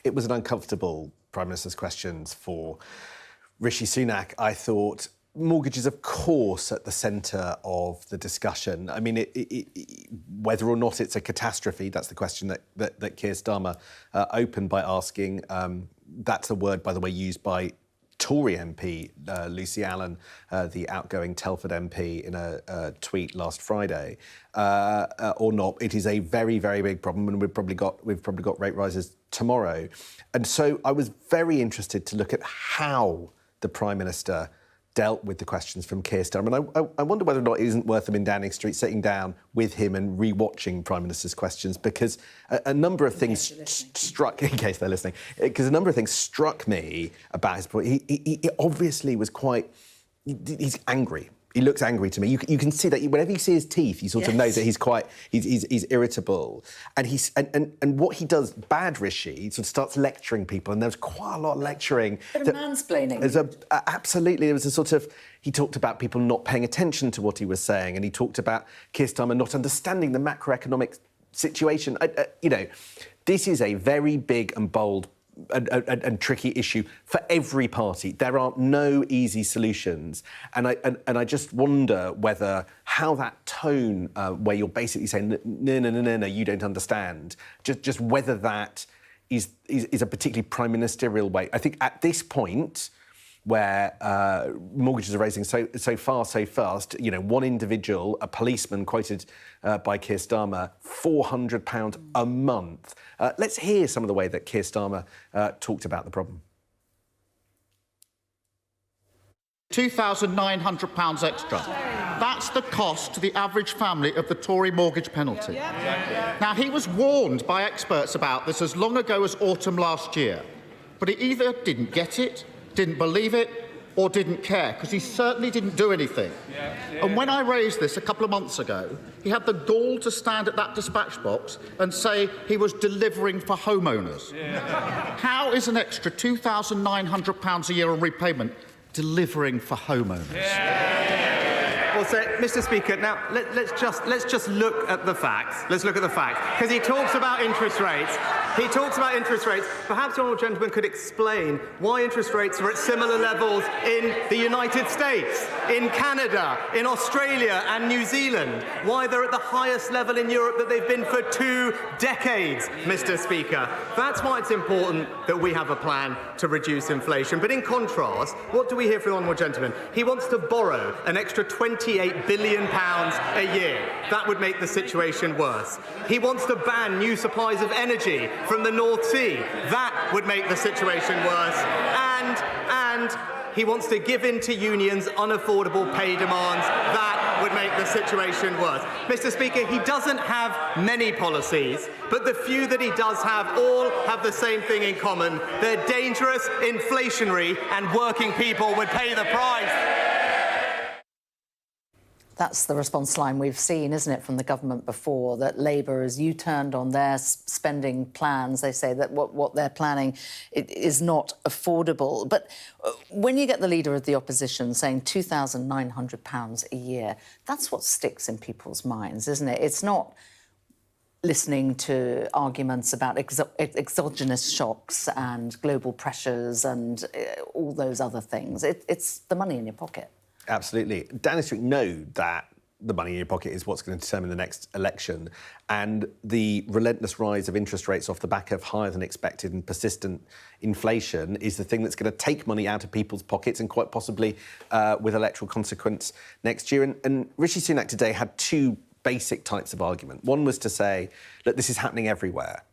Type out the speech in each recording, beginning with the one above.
It was an uncomfortable Prime Minister's questions for Rishi Sunak. I thought mortgages, of course, at the centre of the discussion. I mean, whether or not it's a catastrophe, that's the question that Keir Starmer opened by asking. That's a word, by the way, used by Tory MP Lucy Allen, the outgoing Telford MP, in a tweet last Friday, or not. It is a very, very big problem, and we've probably got rate rises tomorrow. And so I was very interested to look at how the Prime Minister dealt with the questions from Keir Starmer. And I wonder whether or not it isn't worth them in Downing Street sitting down with him and re-watching Prime Minister's questions, because a number of things struck, in case they're listening, because a number of things struck me about his point. He obviously was he's angry. He looks angry to me. You can see that whenever you see his teeth, you sort of know that he's irritable. And what he does, bad Rishi, he sort of starts lecturing people, and there's quite a lot of lecturing. Bit of mansplaining. Absolutely. There was a sort of, he talked about people not paying attention to what he was saying, and he talked about Keir Starmer not understanding the macroeconomic situation. This is a very big and bold and tricky issue for every party. There are no easy solutions, and I just wonder how that tone, where you're basically saying no, you don't understand, just whether that is a particularly prime ministerial way. I think at this point, where mortgages are raising so far, so fast, one individual, a policeman quoted by Keir Starmer, £400 a month. Let's hear some of the way that Keir Starmer talked about the problem. £2,900 extra. That's the cost to the average family of the Tory mortgage penalty. Now, he was warned by experts about this as long ago as autumn last year, but he either didn't get it, didn't believe it, or didn't care, because he certainly didn't do anything. And when I raised this a couple of months ago, he had the gall to stand at that dispatch box and say he was delivering for homeowners. How is an extra £2,900 a year on repayment delivering for homeowners? Well, so, Mr. Speaker, now let's just look at the facts. Let's look at the facts, because he talks about interest rates. Perhaps the honourable gentleman could explain why interest rates are at similar levels in the United States, in Canada, in Australia and New Zealand. Why they're at the highest level in Europe that they've been for 2 decades, Mr. Speaker. That's why it's important that we have a plan to reduce inflation. But in contrast, what do we hear from the honourable gentleman? He wants to borrow an extra £28 billion a year. That would make the situation worse. He wants to ban new supplies of energy from the North Sea. That would make the situation worse. And he wants to give in to unions' unaffordable pay demands. That would make the situation worse. Mr. Speaker, he doesn't have many policies, but the few that he does have all have the same thing in common. They're dangerous, inflationary, and working people would pay the price. That's the response line we've seen, isn't it, from the government before, that Labour has U-turned on their spending plans. They say that what they're planning is not affordable. But when you get the leader of the opposition saying £2,900 a year, that's what sticks in people's minds, isn't it? It's not listening to arguments about exogenous shocks and global pressures and all those other things. It's the money in your pocket. Absolutely. Downing Street know that the money in your pocket is what's going to determine the next election, and the relentless rise of interest rates off the back of higher than expected and persistent inflation is the thing that's going to take money out of people's pockets, and quite possibly with electoral consequence next year. And Rishi Sunak today had 2 basic types of argument. One was to say, look, this is happening everywhere.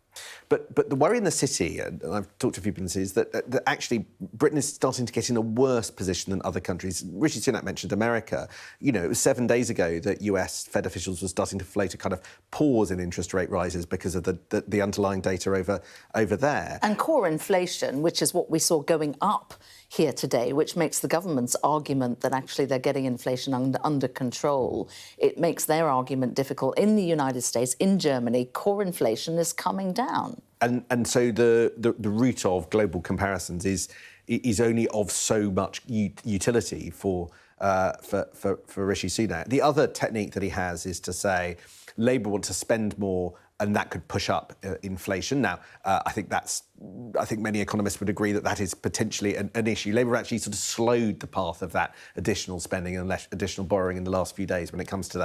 But the worry in the city, and I've talked to a few people in the city, is that actually Britain is starting to get in a worse position than other countries. Rishi Sunak mentioned America. It was 7 days ago that US Fed officials were starting to float a kind of pause in interest rate rises because of the underlying data over there. And core inflation, which is what we saw going up here today, which makes the government's argument that actually they're getting inflation under control, it makes their argument difficult. In the United States, in Germany, core inflation is coming down. And so the root of global comparisons is only of so much utility for Rishi Sunak. The other technique that he has is to say Labour want to spend more and that could push up inflation. Now, I think many economists would agree that that is potentially an issue. Labour actually sort of slowed the path of that additional spending and additional borrowing in the last few days when it comes to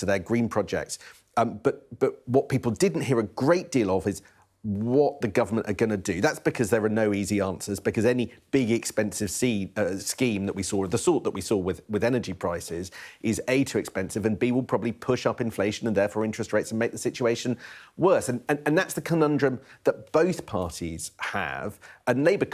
their green projects. But what people didn't hear a great deal of is what the government are going to do. That's because there are no easy answers, because any big expensive scheme that we saw, the sort that we saw with energy prices, is A, too expensive, and B, will probably push up inflation and therefore interest rates and make the situation worse. And that's the conundrum that both parties have, and Labour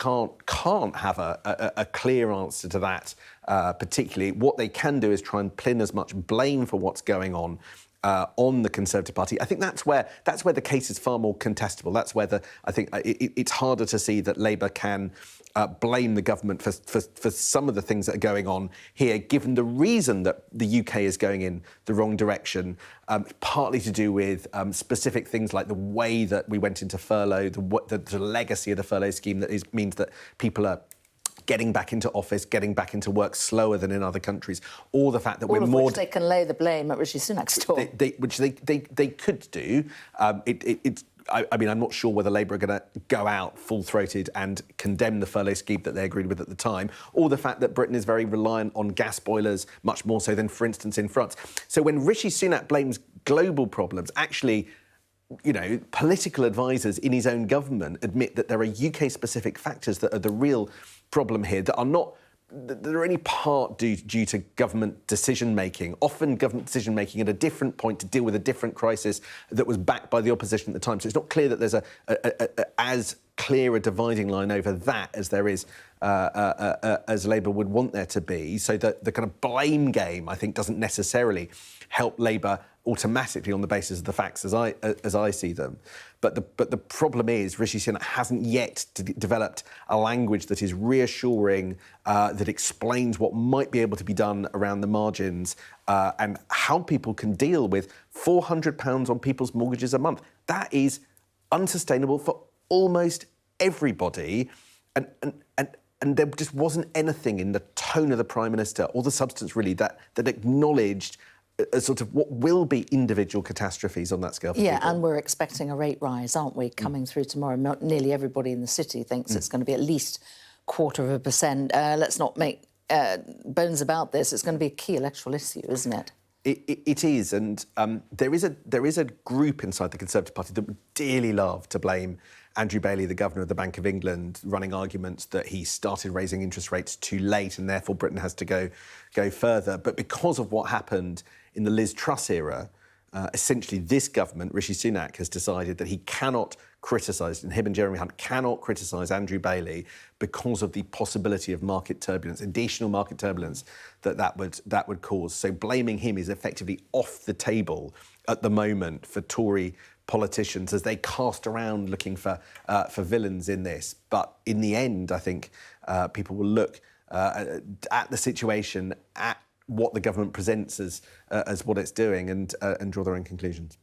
can't have a clear answer to that particularly. What they can do is try and pin as much blame for what's going on the Conservative Party. I think that's where the case is far more contestable. That's where it's harder to see that Labour can blame the government for some of the things that are going on here, given the reason that the UK is going in the wrong direction, partly to do with specific things like the way that we went into furlough, the legacy of the furlough scheme that means that people are getting back into office, getting back into work slower than in other countries, or the fact that we're more... which they can lay the blame at Rishi Sunak's door. Which they could do. I mean, I'm not sure whether Labour are going to go out full-throated and condemn the furlough scheme that they agreed with at the time, or the fact that Britain is very reliant on gas boilers, much more so than, for instance, in France. So when Rishi Sunak blames global problems, actually, political advisors in his own government admit that there are UK-specific factors that are the real problem here, that are any part due to government decision-making, often government decision-making at a different point to deal with a different crisis that was backed by the opposition at the time. So it's not clear that there's as clear a dividing line over that as there is, as Labour would want there to be. So the kind of blame game, I think, doesn't necessarily help Labour automatically on the basis of the facts as I see them. But the problem is Rishi Sunak hasn't yet developed a language that is reassuring, that explains what might be able to be done around the margins, and how people can deal with £400 on people's mortgages a month. That is unsustainable for almost everybody. And there just wasn't anything in the tone of the Prime Minister or the substance really that acknowledged a sort of what will be individual catastrophes on that scale for people. And we're expecting a rate rise, aren't we, coming through tomorrow? Nearly everybody in the city thinks it's going to be at least 0.25%. Let's not make bones about this. It's going to be a key electoral issue, isn't it? It is, and there is a group inside the Conservative Party that would dearly love to blame Andrew Bailey, the Governor of the Bank of England, running arguments that he started raising interest rates too late and therefore Britain has to go further. But because of what happened in the Liz Truss era, essentially this government, Rishi Sunak, has decided that he cannot criticise, and him and Jeremy Hunt cannot criticise Andrew Bailey because of the possibility of market turbulence, additional market turbulence that would cause. So blaming him is effectively off the table at the moment for Tory politicians as they cast around looking for villains in this. But in the end, I think people will look at the situation, at what the government presents as what it's doing, and draw their own conclusions.